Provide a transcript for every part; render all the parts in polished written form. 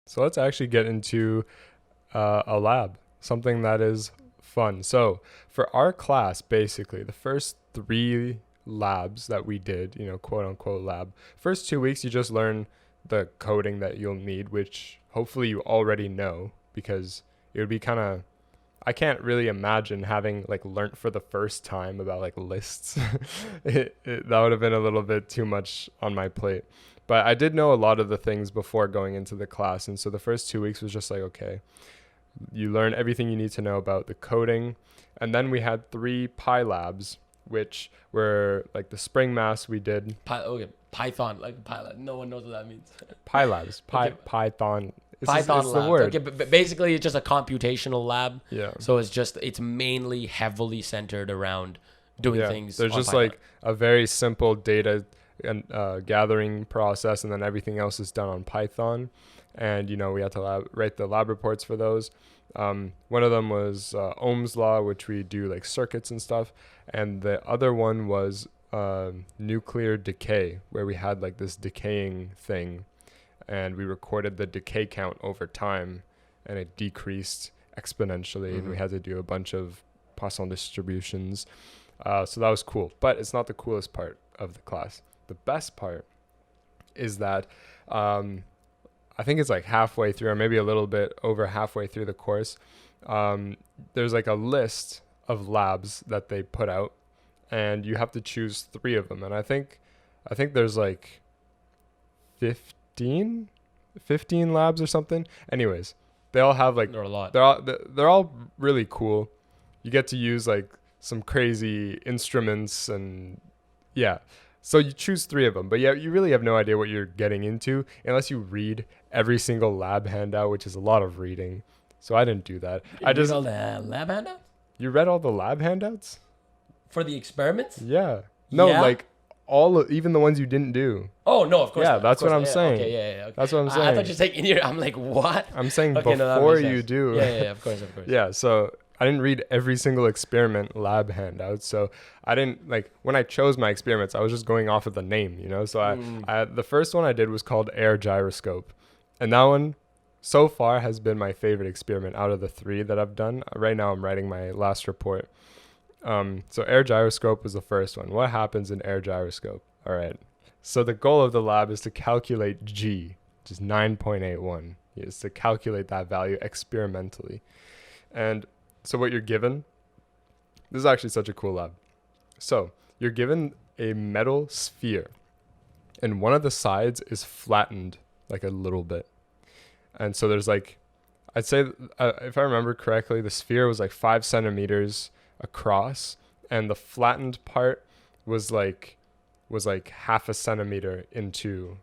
So let's actually get into a lab, something that is fun. So for our class, basically, the first 3 labs that we did, quote unquote lab, first 2 weeks, you just learn the coding that you'll need, which hopefully you already know because it would be kind of, I can't really imagine having like learnt for the first time about like lists. That would have been a little bit too much on my plate. But I did know a lot of the things before going into the class. And so the first 2 weeks was just like, okay, you learn everything you need to know about the coding. And then we had 3 Pi labs, which were like the spring mass we did. Okay, Python, no one knows what that means. Pi labs, Okay. Python. Python It's the labs. word. Okay, but basically it's just a computational lab. Yeah. So it's mainly heavily centered around doing things. There's on just Python. like a very simple data and gathering process, and then everything else is done on Python. And we had to write the lab reports for those. One of them was Ohm's law, which we do like circuits and stuff, and the other one was nuclear decay, where we had like this decaying thing, and we recorded the decay count over time, and it decreased exponentially, and we had to do a bunch of Poisson distributions. So that was cool, but it's not the coolest part of the class. The best part is that I think it's like halfway through, or maybe a little bit over halfway through the course. There's like a list of labs that they put out, and you have to choose 3 of them. And I think there's like 15 labs or something. Anyways, they all have like, There are a lot. they're all really cool. You get to use like some crazy instruments, and yeah. So you choose 3 of them, but yeah, you really have no idea what you're getting into unless you read every single lab handout, which is a lot of reading. So I didn't do that. You read all the lab handouts You read all the lab handouts? for the experiments. Yeah. No, Yeah? like even the ones you didn't do. Oh no, of course. Yeah, not. that's Of course what I'm not. saying. Okay, yeah. Okay. That's what I'm I saying. thought you said in your. I'm like, what? I'm saying Okay, no, that before makes you sense. do. Yeah, of course. Yeah, so I didn't read every single experiment lab handout. So I didn't like when I chose my experiments, I was just going off of the name, So I the first one I did was called air gyroscope. And that one so far has been my favorite experiment out of the 3 that I've done. Right now I'm writing my last report. So air gyroscope was the first one. What happens in air gyroscope? All right. So the goal of the lab is to calculate G, which is 9.81. Is to calculate that value experimentally. And so what you're given, this is actually such a cool lab. So you're given a metal sphere, and one of the sides is flattened like a little bit. And so there's like, I'd say, if I remember correctly, the sphere was like 5 centimeters across, and the flattened part was like half a centimeter into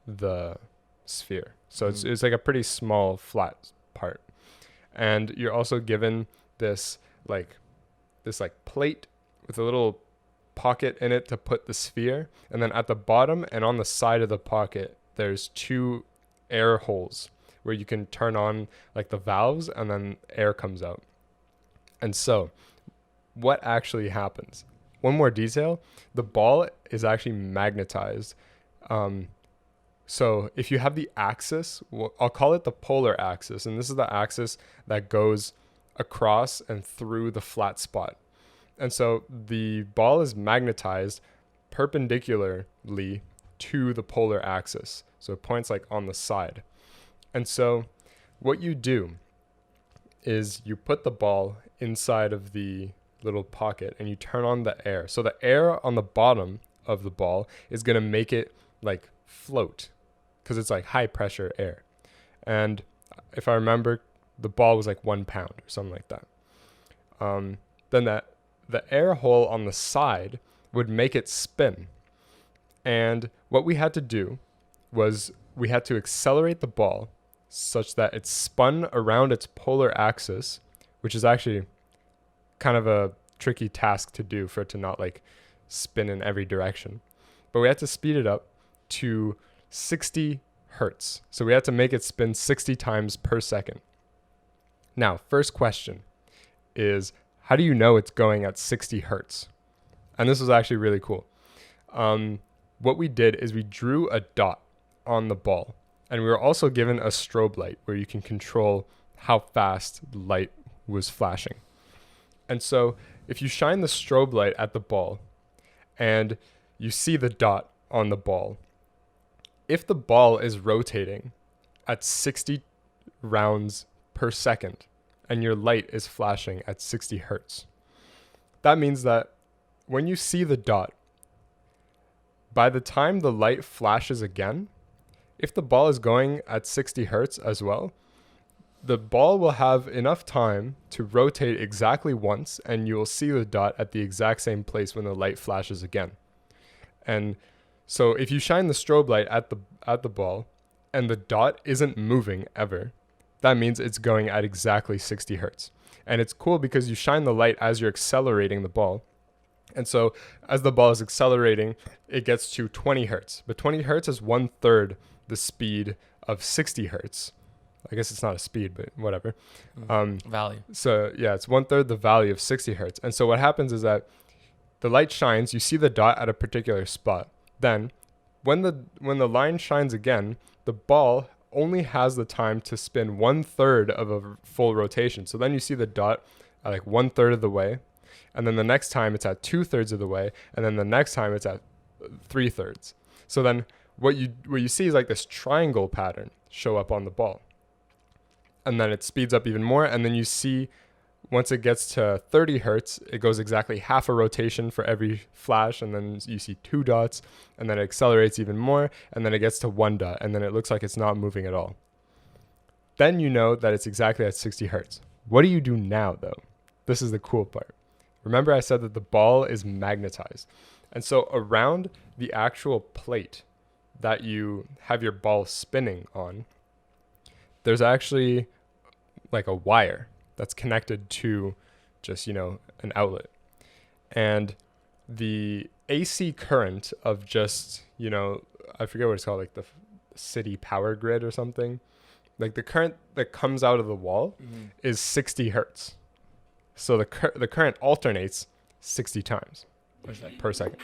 the sphere. So it's like a pretty small flat part. And you're also given this plate with a little pocket in it to put the sphere, and then at the bottom and on the side of the pocket there's 2 air holes where you can turn on like the valves, and then air comes out. And so what actually happens, one more detail, the ball is actually magnetized. So if you have the axis, I'll call it the polar axis, and this is the axis that goes across and through the flat spot. And so the ball is magnetized perpendicularly to the polar axis. So it points like on the side. And so what you do is you put the ball inside of the little pocket and you turn on the air. So the air on the bottom of the ball is going to make it like float, because it's like high pressure air. And if I remember, the ball was like 1 pound or something like that. Then the air hole on the side would make it spin. And what we had to do was we had to accelerate the ball such that it spun around its polar axis, which is actually kind of a tricky task to do for it to not like spin in every direction. But we had to speed it up to 60 hertz. So we had to make it spin 60 times per second. Now, first question is, how do you know it's going at 60 hertz? And this was actually really cool. What we did is we drew a dot on the ball, And we were also given a strobe light where you can control how fast the light was flashing. And so if you shine the strobe light at the ball and you see the dot on the ball, if the ball is rotating at 60 rounds per second and your light is flashing at 60 hertz, that means that when you see the dot, by the time the light flashes again, if the ball is going at 60 hertz as well, the ball will have enough time to rotate exactly once, and you will see the dot at the exact same place when the light flashes again. And so if you shine the strobe light at the ball and the dot isn't moving ever, that means it's going at exactly 60 hertz. And it's cool because you shine the light as you're accelerating the ball. And so as the ball is accelerating, it gets to 20 hertz. But 20 hertz is 1/3 the speed of 60 hertz. I guess it's not a speed, but whatever. Value. So yeah, it's 1/3 the value of 60 hertz. And so what happens is that the light shines, you see the dot at a particular spot. Then when the line shines again, the ball only has the time to spin 1/3 of a full rotation. So then you see the dot at like 1/3 of the way. And then the next time it's at 2/3 of the way. And then the next time it's at 3/3. So then what you see is like this triangle pattern show up on the ball. And then it speeds up even more. And then you see once it gets to 30 hertz, it goes exactly half a rotation for every flash. And then you see 2 dots, and then it accelerates even more. And then it gets to 1 dot, and then it looks like it's not moving at all. Then you know that it's exactly at 60 hertz. What do you do now, though? This is the cool part. Remember I said that the ball is magnetized. And so around the actual plate that you have your ball spinning on, there's actually like a wire that's connected to just, an outlet. And the AC current of just, I forget what it's called, like the city power grid or something. Like the current that comes out of the wall is 60 hertz. So the current alternates 60 times per second.